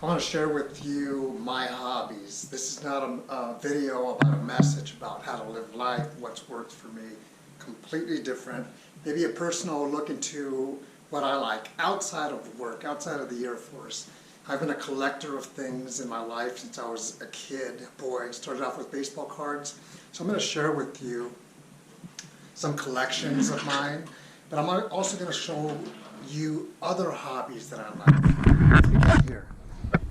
I want to share with you my hobbies. This is not a video about a message about how to live life, what's worked for me. Completely different. Maybe a personal look into what I like outside of work, outside of the Air Force. I've been a collector of things in my life since I was a kid, a boy. Started off with baseball cards. So I'm going to share with you some collections of mine, but I'm also going to show you other hobbies that I like. Let's begin here.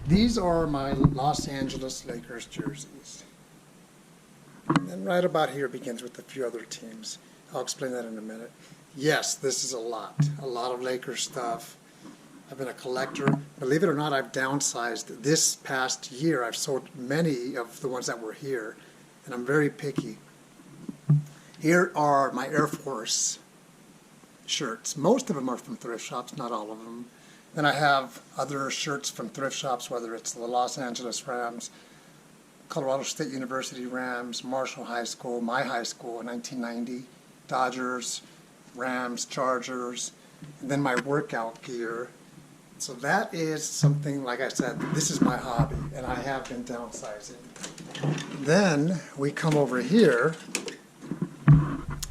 These are my Los Angeles Lakers jerseys. And right about here begins with a few other teams. I'll explain that in a minute. Yes, this is a lot of Lakers stuff. I've been a collector. Believe it or not, I've downsized. This past year, I've sold many of the ones that were here, and I'm very picky. Here are my Air Force shirts. Most of them are from thrift shops, not all of them. Then I have other shirts from thrift shops, whether it's the Los Angeles Rams, Colorado State University Rams, Marshall High School, my high school in 1990, Dodgers, Rams, Chargers, and then my workout gear. So that is something, like I said, this is my hobby, and I have been downsizing. Then we come over here,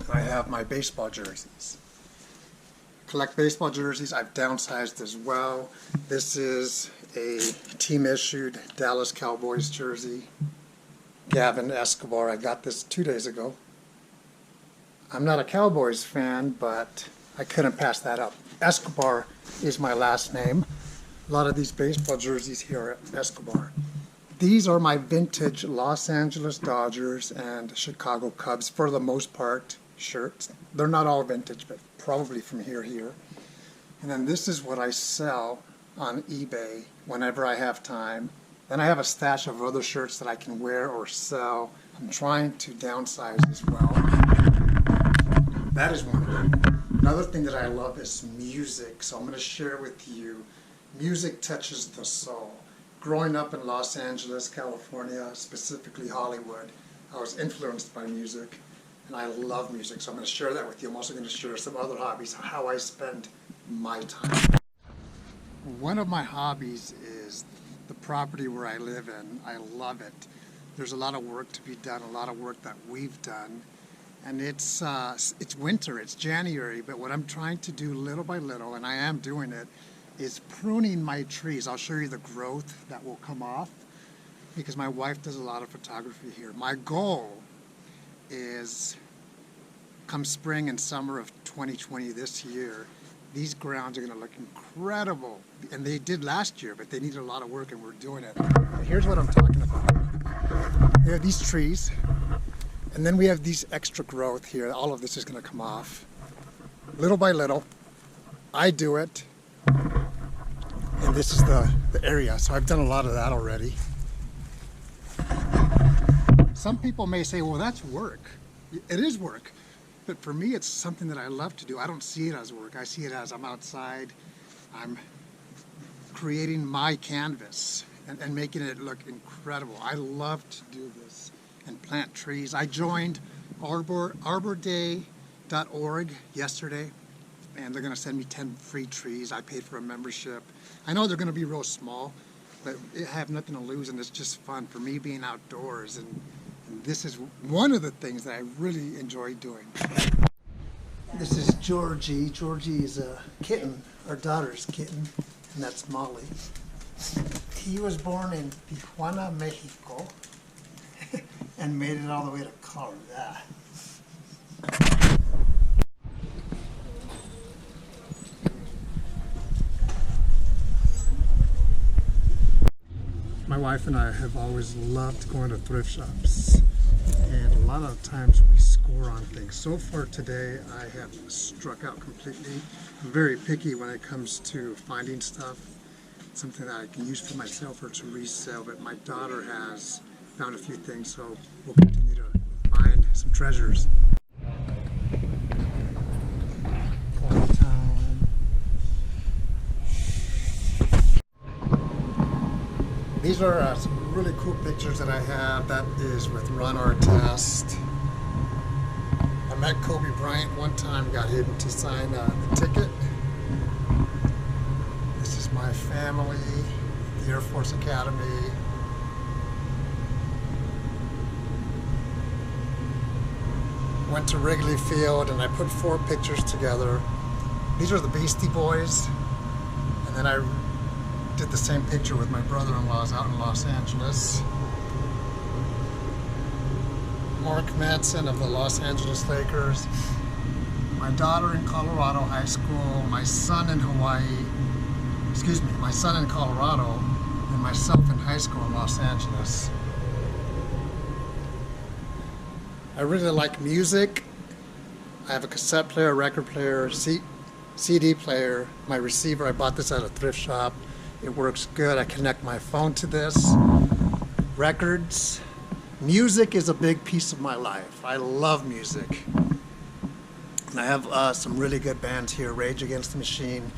I have my baseball jerseys. Collect baseball jerseys. I've downsized as well. This is a team-issued Dallas Cowboys jersey. Gavin Escobar. I got this 2 days ago. I'm not a Cowboys fan, but I couldn't pass that up. Escobar is my last name. A lot of these baseball jerseys here are Escobar. These are my vintage Los Angeles Dodgers and Chicago Cubs, for the most part, shirts. They're not all vintage, but probably from here. And then this is what I sell on eBay whenever I have time. Then I have a stash of other shirts that I can wear or sell. I'm trying to downsize as well. That is one thing. Another thing that I love is music, so I'm going to share with you. Music touches the soul. Growing up in Los Angeles, California, specifically Hollywood, I was influenced by music. And I love music, so I'm going to share that with you. I'm also going to share some other hobbies, how I spend my time. One of my hobbies is the property where I live in. I love it. There's a lot of work to be done, a lot of work that we've done. And it's winter, it's January, but what I'm trying to do little by little, and I am doing it, is pruning my trees. I'll show you the growth that will come off, because my wife does a lot of photography here. My goal is, come spring and summer of 2020 this year, these grounds are going to look incredible. And they did last year, but they needed a lot of work, and we're doing it. Here's what I'm talking about. We have these trees, and then we have these extra growth here. All of this is going to come off. Little by little, I do it. And this is the area, so I've done a lot of that already. Some people may say, well, that's work. It is work. But for me, it's something that I love to do. I don't see it as work. I see it as I'm outside. I'm creating my canvas and making it look incredible. I love to do this and plant trees. I joined arborday.org yesterday, and they're going to send me 10 free trees. I paid for a membership. I know they're going to be real small, but I have nothing to lose, and it's just fun for me being outdoors. And this is one of the things that I really enjoy doing. This is Georgie. Georgie is a kitten, our daughter's kitten, and that's Molly. He was born in Tijuana, Mexico, and made it all the way to Colorado. My wife and I have always loved going to thrift shops, and a lot of times we score on things. So far today, I have struck out completely. I'm very picky when it comes to finding stuff, something that I can use for myself or to resell, but my daughter has found a few things, so we'll continue to find some treasures. These are some really cool pictures that I have. That is with Ron Artest. I met Kobe Bryant one time, got him to sign the ticket. This is my family. the Air Force Academy. Went to Wrigley Field and I put 4 pictures together. These are the Beastie Boys. And then I did the same picture with my brother-in-laws out in Los Angeles. Mark Manson of the Los Angeles Lakers. My daughter in Colorado High School. My son in Hawaii. Excuse me, my son in Colorado. And myself in high school in Los Angeles. I really like music. I have a cassette player, record player, CD player. My receiver, I bought this at a thrift shop. It works good. I connect my phone to this. Records. Music is a big piece of my life. I love music. And I have some really good bands here. Rage Against the Machine.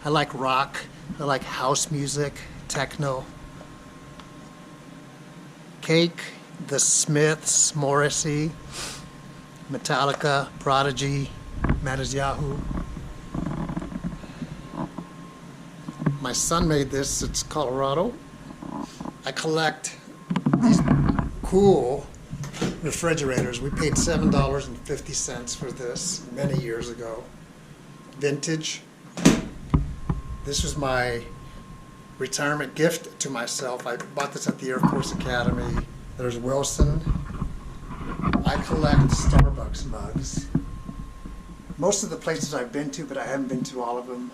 I like rock. I like house music, techno. Cake. The Smiths, Morrissey, Metallica, Prodigy, Matisyahu. My son made this. It's Colorado. I collect these cool refrigerators. We paid $7.50 for this many years ago. Vintage. This was my retirement gift to myself. I bought this at the Air Force Academy. There's Wilson. I collect Starbucks mugs. Most of the places I've been to, but I haven't been to all of them.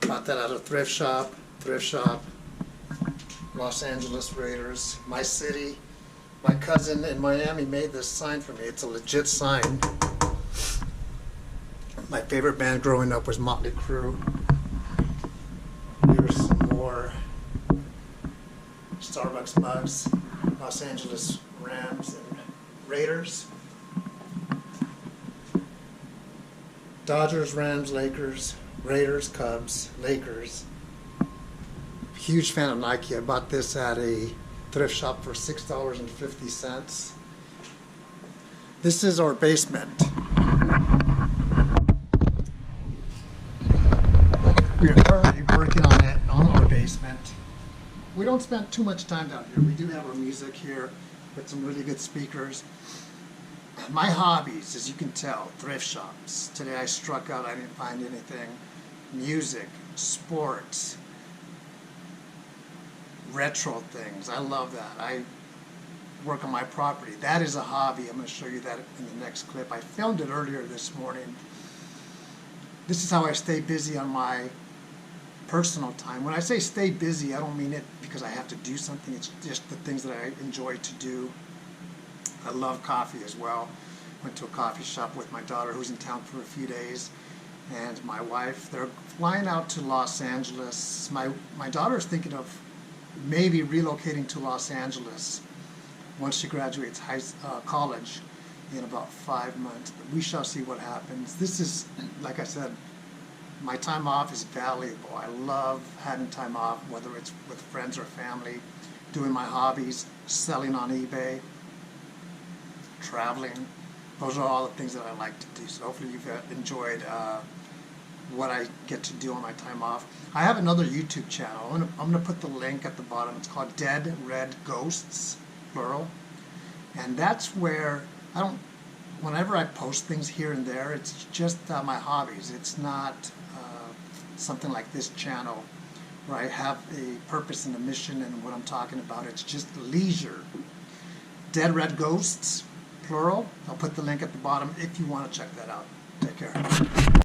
Bought that at a thrift shop. Los Angeles Raiders. My city. My cousin in Miami made this sign for me. It's a legit sign. My favorite band growing up was Motley Crue. Here's some more Starbucks mugs, Los Angeles Rams and Raiders. Dodgers, Rams, Lakers, Raiders, Cubs, Lakers. Huge fan of Nike. I bought this at a thrift shop for $6.50. This is our basement. We are currently working on it, on our basement. We don't spend too much time down here. We do have our music here with some really good speakers. My hobbies, as you can tell, thrift shops. Today I struck out, I didn't find anything. Music, sports, retro things. I love that. I work on my property. That is a hobby. I'm going to show you that in the next clip. I filmed it earlier this morning. This is how I stay busy on my personal time. When I say stay busy, I don't mean it because I have to do something. It's just the things that I enjoy to do. I love coffee as well. Went to a coffee shop with my daughter who's in town for a few days, and my wife. They're flying out to Los Angeles. My daughter's thinking of maybe relocating to Los Angeles once she graduates college in about 5 months. But we shall see what happens. This is, like I said, my time off is valuable. I love having time off, whether it's with friends or family, doing my hobbies, selling on eBay, traveling. Those are all the things that I like to do. So hopefully you've enjoyed what I get to do on my time off. I have another YouTube channel. I'm gonna put the link at the bottom. It's called Dead Red Ghosts, plural. And that's where whenever I post things here and there, it's just my hobbies. It's not something like this channel where I have a purpose and a mission and what I'm talking about. It's just leisure. Dead Red Ghosts, plural. I'll put the link at the bottom if you want to check that out. Take care.